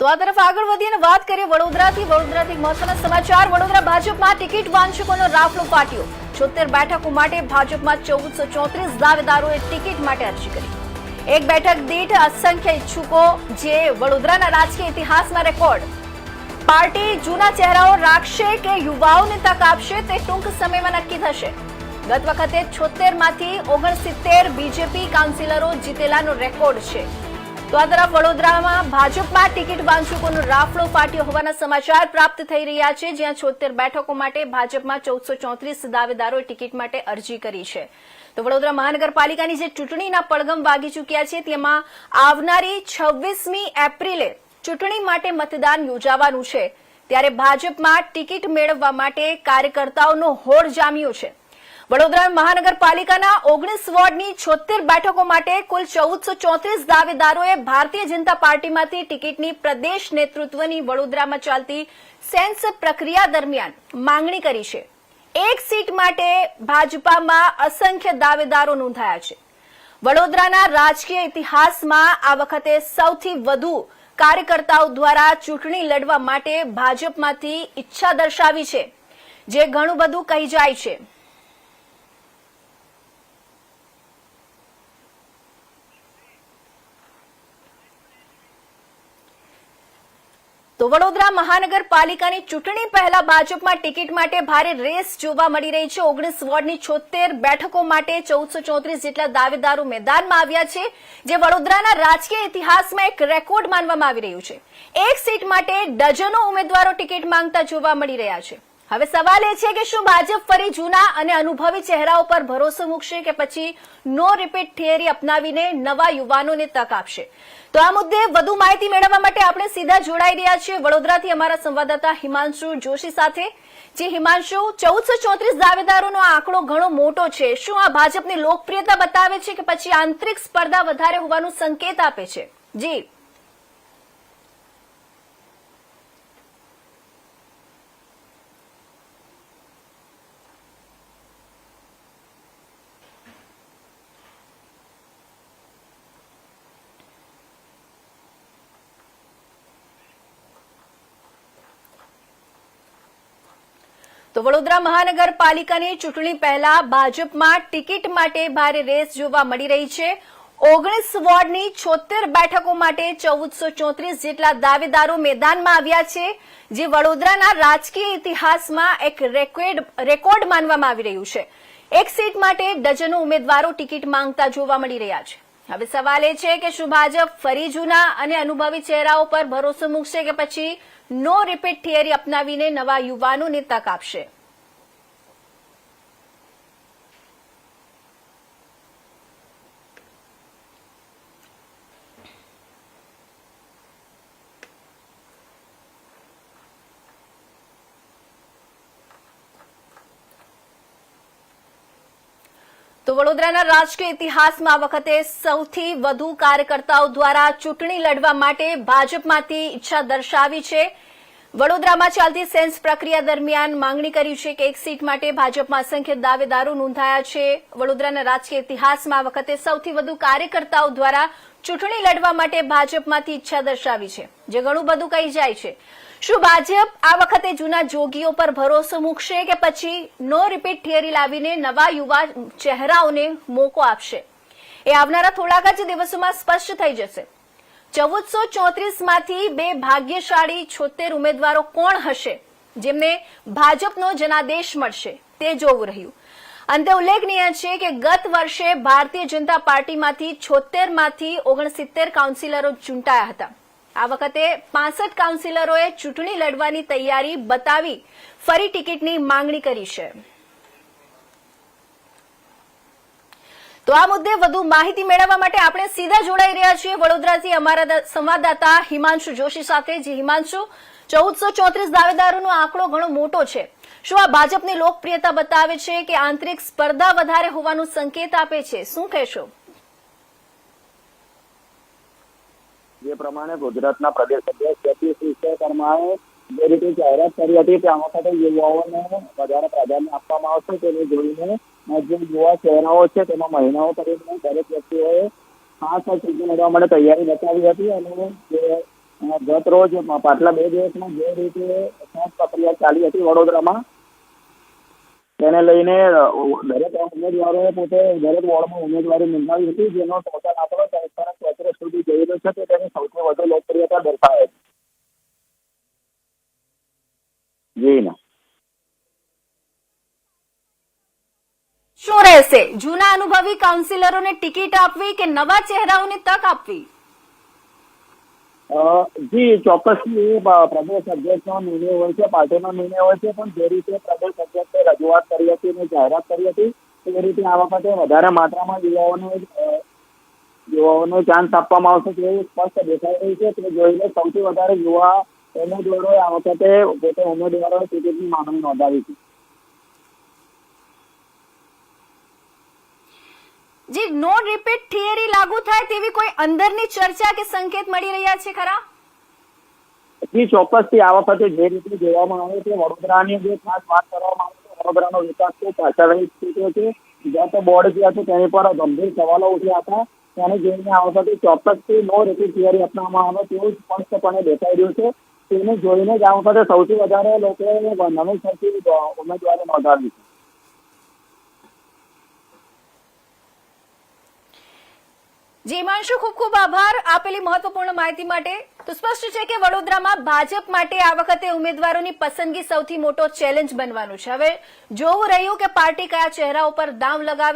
તો આ તરફ આગળ વધીને વાત કરીએ વડોદરાથી મહત્વના સમાચાર। વડોદરા ભાજપમાં ટિકિટ વાંચકોનો રાફડો ફાટ્યો। 76 બેઠકો માટે ભાજપમાં 1434 દાવેદારોએ ટિકિટ માટે અરજી કરી। એક બેઠક દીઠ અસંખ્ય ઇચ્છુકો, જે વડોદરાના રાજકીય ઇતિહાસમાં રેકોર્ડ। પાર્ટી જૂના ચહેરાઓ રાખશે કે યુવાઓને તક આપશે તે ટૂંક સમયમાં નક્કી થશે। ગત વખતે 76 માંથી 69 બીજેપી કાઉન્સિલરો જીતેલાનો રેકોર્ડ છે। તો આ તરફ વડોદરામાં ભાજપમાં ટિકિટ વાંચકોનો રાફડો ફાટ્યો હોવાના સમાચાર પ્રાપ્ત થઈ રહ્યા છે, જ્યાં 76 બેઠકો માટે ભાજપમાં 1434 દાવેદારોએ ટિકિટ માટે અરજી કરી છે। તો વડોદરા મહાનગરપાલિકાની જે ચૂંટણીના પડઘમ વાગી ચૂક્યા છે, તેમાં આવનારી 26મી એપ્રિલે ચૂંટણી માટે મતદાન યોજાવાનું છે, ત્યારે ભાજપમાં ટિકિટ મેળવવા માટે કાર્યકર્તાઓનો હોડ જામ્યો છે। વડોદરા મહાનગરપાલિકાના 19 વોર્ડની 76 બેઠકો માટે કુલ 1434 દાવેદારોએ ભારતીય જનતા પાર્ટીમાંથી ટિકિટની પ્રદેશ નેતૃત્વની વડોદરામાં ચાલતી સેન્સ પ્રક્રિયા દરમિયાન માંગણી કરી છે। એક સીટ માટે ભાજપામાં અસંખ્ય દાવેદારો નોંધાયા છે। વડોદરાના રાજકીય ઇતિહાસમાં આ વખતે સૌથી વધુ કાર્યકર્તાઓ દ્વારા ચૂંટણી લડવા માટે ભાજપમાંથી ઈચ્છા દર્શાવી છે, જે ઘણું બધું કહી જાય છે। તો વડોદરા મહાનગરપાલિકાની ચૂંટણી પહેલા ભાજપમાં ટિકિટ માટે ભારે રેસ જોવા મળી રહી છે। 19 વોર્ડની 76 બેઠકો માટે 1434 જેટલા દાવેદારો મેદાનમાં આવ્યા છે, જે વડોદરાના રાજકીય ઇતિહાસમાં એક રેકોર્ડ માનવામાં આવી રહ્યું છે। એક સીટ માટે ડઝનો ઉમેદવારો ટિકિટ માંગતા જોવા મળી રહ્યા છે। હવે સવાલ એ છે કે શું ભાજપ ફરી જૂના અને અનુભવી ચહેરાઓ પર ભરોસો મૂકશે કે પછી નો રિપીટ થિયરી અપનાવીને નવા યુવાનોને તક આપશે? તો આ મુદ્દે વધુ માહિતી મેળવવા માટે આપણે સીધા જોડાઈ રહ્યા છીએ વડોદરાથી અમારા સંવાદદાતા હિમાંશુ જોશી સાથે। જે હિમાંશુ, 1434 દાવેદારોનો આંકડો ઘણો મોટો છે। શું આ ભાજપની લોકપ્રિયતા બતાવે છે કે પછી આંતરિક સ્પર્ધા વધારે હોવાનું સંકેત આપે છે? જી તો વડોદરા મહાનગરપાલિકાની ચૂંટણી પહેલા ભાજપમાં ટિકિટ માટે ભારે રેસ જોવા મળી રહી છે। 19 વોર્ડની 76 બેઠકો માટે 1434 જેટલા દાવેદારો મેદાનમાં આવ્યા છે, જે વડોદરાના રાજકીય ઇતિહાસમાં એક રેકોર્ડ માનવામાં આવી રહ્યું છે। એક સીટ માટે ડઝનો ઉમેદવારો ટિકિટ માંગતા જોવા મળી રહ્યા છે। હવે સવાલ એ છે કે શું ભાજપ ફરી જૂના અને અનુભવી ચહેરાઓ પર ભરોસો મૂકશે કે પછી નો રિપીટ થિયરી અપનાવીને નવા યુવાનોને તક આપશે? તો વડોદરાના રાજકીય ઇતિહાસમાં આ વખતે સૌથી વધુ કાર્યકર્તાઓ દ્વારા ચૂંટણી લડવા માટે ભાજપમાંથી ઈચ્છા દર્શાવી છે। વડોદરામાં ચાલતી સેન્સ પ્રક્રિયા દરમિયાન માંગણી કરી છે કે એક સીટ માટે ભાજપમાં અસંખ્ય દાવેદારો નોંધાયા છે। વડોદરાના રાજકીય ઇતિહાસમાં આ વખતે સૌથી વધુ કાર્યકર્તાઓ દ્વારા ચૂંટણી લડવા માટે ભાજપમાંથી ઈચ્છા દર્શાવી છે, જે ઘણું બધું કહી જાય છે। શું ભાજપ આ વખતે જૂના જોગીઓ પર ભરોસો મૂકશે કે પછી નો રિપીટ થિયરી લાવીને નવા યુવા ચહેરાઓને મોકો આપશે? એ આવનારા થોડાક જ દિવસોમાં સ્પષ્ટ થઈ જશે। 1434 માંથી બે ભાગ્યશાળી 76 ઉમેદવારો કોણ હશે, જેમને ભાજપનો જનાદેશ મળશે, તે જોવું રહ્યું। અંતે ઉલ્લેખનીય છે કે ગત વર્ષે ભારતીય જનતા પાર્ટીમાંથી 76 માંથી 69 કાઉન્સિલરો ચૂંટાયા હતા। આ વખતે 65 કાઉન્સિલરોએ ચૂંટણી લડવાની તૈયારી બતાવી ફરી ટિકિટની માંગણી કરી છે। તો આ મુદ્દે વધુ માહિતી મેળવવા માટે આપણે સીધા જોડાઈ રહ્યા છીએ વડોદરાથી અમારા સંવાદદાતા હિમાંશુ જોશી સાથે। જે હિમાંશુ, 1434 દાવેદારોનો આંકડો ઘણો મોટો છે। શું આ ભાજપની લોકપ્રિયતા બતાવે છે કે આંતરિક સ્પર્ધા વધારે હોવાનું સંકેત આપે છે? શું કહેશો? જે પ્રમાણે ગુજરાતના પ્રદેશ અધ્યક્ષ જગદીશ વિશ્વકર્માએ જે રીતે જાહેરાત કરી હતી કે આ વખતે યુવાઓને વધારે પ્રાધાન્ય આપવામાં આવશે, તેને જોઈને જે યુવા ચહેરાઓ છે તેમાં મહિલાઓ તરીકે દરેક વ્યક્તિઓએ ખાસ ચૂંટણી લડવા માટે તૈયારી બતાવી હતી। અને જે ગત રોજ પાછલા 2 દિવસમાં જે રીતે પ્રક્રિયા ચાલી હતી વડોદરામાં, તેને લઈને દરેક ઉમેદવારોએ પોતે દરેક વોર્ડમાં ઉમેદવારી નોંધાવી હતી, જેનો ટોટલ આંકડો 34 સુધી જઈ રહ્યો છે, તે તેની સૌથી વધુ લોકપ્રિયતા દર્શાવે છે. જી ના. શું રહેશે? જૂના અનુભવી કાઉન્સિલરોને ટિકિટ આપવી કે નવા ચહેરાઓને તક આપવી? જી ચોક્કસથી એ પ્રદેશ અધ્યક્ષનો નિર્ણય હોય છે, પાર્ટીનો નિર્ણય હોય છે, પણ જે રીતે પ્રદેશ અધ્યક્ષે રજૂઆત કરી હતી અને જાહેરાત કરી હતી તે રીતે આ વખતે વધારે માત્રામાં યુવાઓને ચાન્સ આપવામાં આવશે તેવું સ્પષ્ટ દેખાઈ રહ્યું છે. તે જોઈને સૌથી વધારે યુવા ઉમેદવારોએ આ વખતે પોતે ઉમેદવારોએ ટિકિટની માંગણી નોંધાવી છે. જી, નો રિપીટ થિયરી લાગુ થાય તેવી કોઈ અંદરની ચર્ચા કે સંકેત મળી રહ્યા છે ખરા? જી ચોક્કસથી આ વખતે જે રીતે જોવામાં આવે છે, વડોદરાની જે ખાસ વાત કરવામાં આવે છે, વડોદરાનો વિકાસ તો પાછળ રહી ચૂક્યો છે. ગત બોર્ડ જે હતું તેની પર ગંભીર સવાલો ઉઠ્યા હતા, તેને જોઈને આ વખતે ચોક્કસથી નો રિપીટ થિયરી અપનાવવામાં આવે તેવું સ્પષ્ટપણે દેખાઈ રહ્યું છે. તેને જોઈને જ આ વખતે સૌથી વધારે લોકોએ નવેસરથી ઉમેદવારી નોંધાવી છે. જી હિમાંશુ, ખૂબ ખૂબ આભાર આપેલી મહત્વપૂર્ણ માહિતી માટે. તો સ્પષ્ટ છે કે વડોદરામાં ભાજપ માટે આ વખતે ઉમેદવારોની પસંદગી સૌથી મોટો ચેલેન્જ બનવાનું છે. હવે જોવું રહ્યું કે પાર્ટી કયા ચહેરા ઉપર દાવ લગાવે